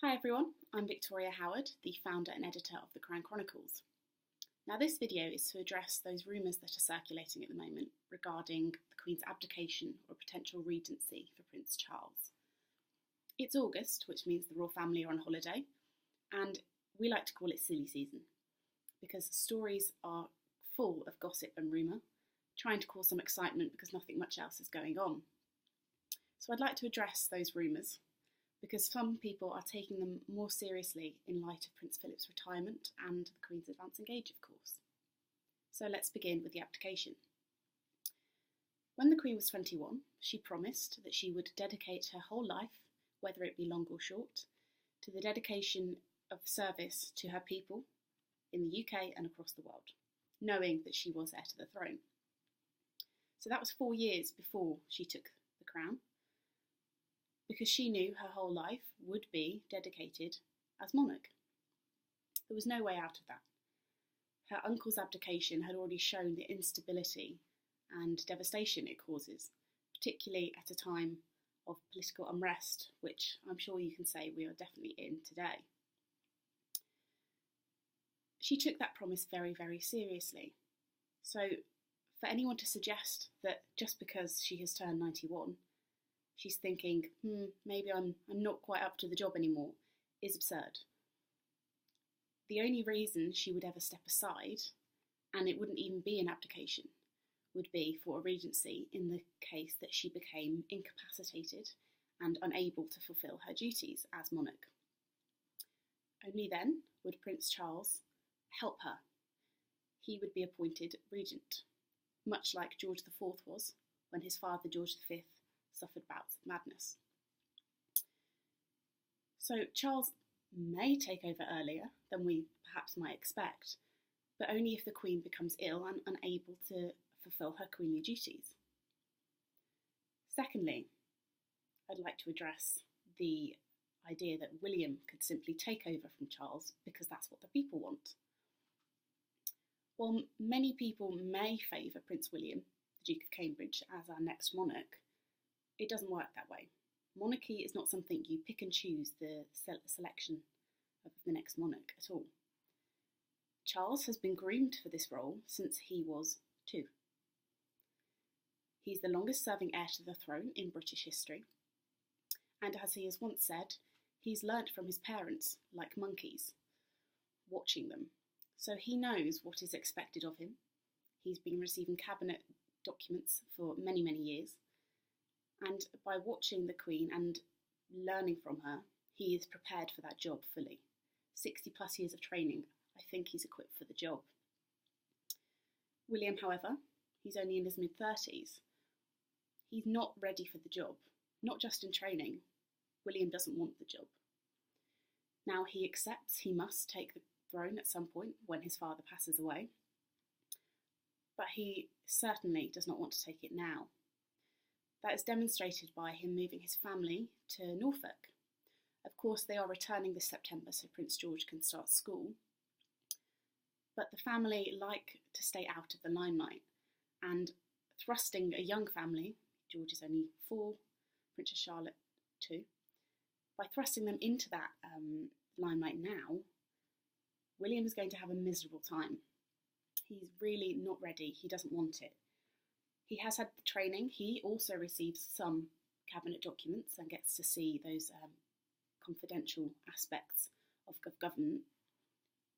Hi everyone, I'm Victoria Howard, the founder and editor of the Crown Chronicles. Now this video is to address those rumours that are circulating at the moment regarding the Queen's abdication or potential regency for Prince Charles. It's August, which means the royal family are on holiday, and we like to call it silly season because stories are full of gossip and rumour, trying to cause some excitement because nothing much else is going on. So I'd like to address those rumours because some people are taking them more seriously in light of Prince Philip's retirement and the Queen's advancing age, of course. So let's begin with the abdication. When the Queen was 21, she promised that she would dedicate her whole life, whether it be long or short, to the dedication of service to her people in the UK and across the world, knowing that she was heir to the throne. So that was 4 years before she took the crown, because she knew her whole life would be dedicated as monarch. There was no way out of that. Her uncle's abdication had already shown the instability and devastation it causes, particularly at a time of political unrest, which I'm sure you can say we are definitely in today. She took that promise very, very seriously. So for anyone to suggest that just because she has turned 91, she's thinking, maybe I'm not quite up to the job anymore, is absurd. The only reason she would ever step aside, and it wouldn't even be an abdication, would be for a regency in the case that she became incapacitated and unable to fulfil her duties as monarch. Only then would Prince Charles help her. He would be appointed regent, much like George IV was when his father George V suffered bouts of madness. So Charles may take over earlier than we perhaps might expect, but only if the Queen becomes ill and unable to fulfil her queenly duties. Secondly, I'd like to address the idea that William could simply take over from Charles because that's what the people want. While many people may favour Prince William, the Duke of Cambridge, as our next monarch, it doesn't work that way. Monarchy is not something you pick and choose the selection of the next monarch at all. Charles has been groomed for this role since he was 2. He's the longest serving heir to the throne in British history, and as he has once said, he's learnt from his parents like monkeys, watching them. So he knows what is expected of him. He's been receiving cabinet documents for many, many years. And by watching the Queen and learning from her, he is prepared for that job fully. 60 plus years of training, I think he's equipped for the job. William, however, he's only in his mid-30s. He's not ready for the job, not just in training. William doesn't want the job. Now he accepts he must take the throne at some point when his father passes away, but he certainly does not want to take it now. That is demonstrated by him moving his family to Norfolk. Of course, they are returning this September so Prince George can start school. But the family like to stay out of the limelight, and thrusting a young family, George is only 4, Princess Charlotte 2, by thrusting them into that limelight now, William is going to have a miserable time. He's really not ready, he doesn't want it. He has had the training. He also receives some cabinet documents and gets to see those confidential aspects of government,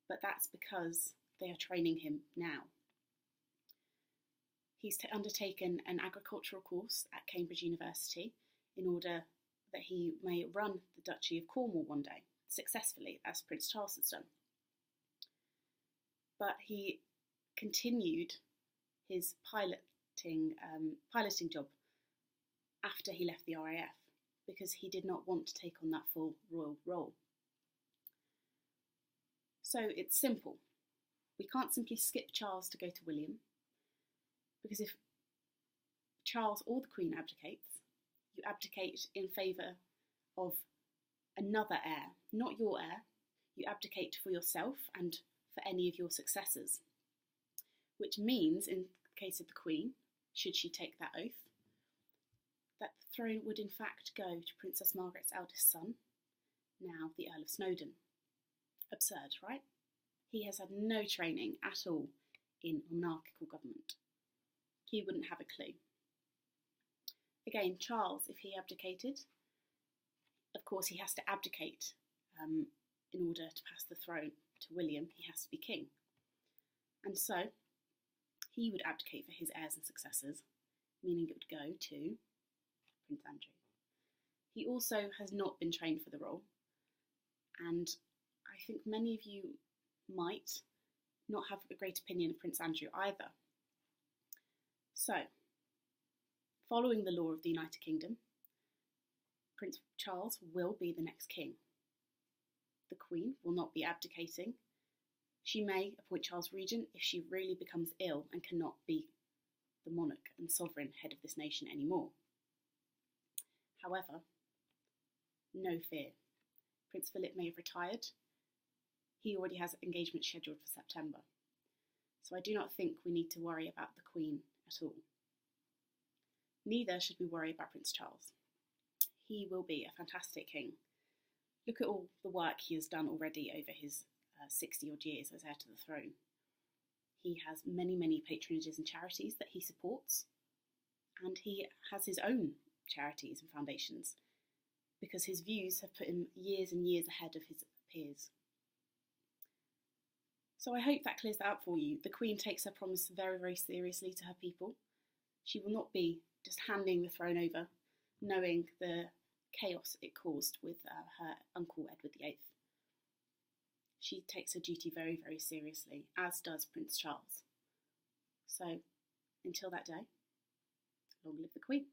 but that's because they are training him now. He's undertaken an agricultural course at Cambridge University in order that he may run the Duchy of Cornwall one day, successfully, as Prince Charles has done. But he continued his piloting job after he left the RAF because he did not want to take on that full royal role. So it's simple. We can't simply skip Charles to go to William, because if Charles or the Queen abdicates, you abdicate in favour of another heir, not your heir. You abdicate for yourself and for any of your successors, which means, in the case of the Queen, should she take that oath, that the throne would in fact go to Princess Margaret's eldest son, now the Earl of Snowdon. Absurd, right? He has had no training at all in monarchical government. He wouldn't have a clue. Again, Charles, if he abdicated, of course he has to abdicate in order to pass the throne to William. He has to be king. And so he would abdicate for his heirs and successors, meaning it would go to Prince Andrew. He also has not been trained for the role, and I think many of you might not have a great opinion of Prince Andrew either. So, following the law of the United Kingdom, Prince Charles will be the next king. The Queen will not be abdicating. She may appoint Charles regent if she really becomes ill and cannot be the monarch and sovereign head of this nation anymore. However, no fear. Prince Philip may have retired. He already has engagements scheduled for September. So I do not think we need to worry about the Queen at all. Neither should we worry about Prince Charles. He will be a fantastic king. Look at all the work he has done already over his 60-odd years as heir to the throne. He has many patronages and charities that he supports, and he has his own charities and foundations because his views have put him years and years ahead of his peers. So I hope that clears that up for you. The Queen takes her promise very seriously to her people. She will not be just handing the throne over, knowing the chaos it caused with her uncle Edward VIII. She takes her duty very seriously, as does Prince Charles. So, until that day, long live the Queen.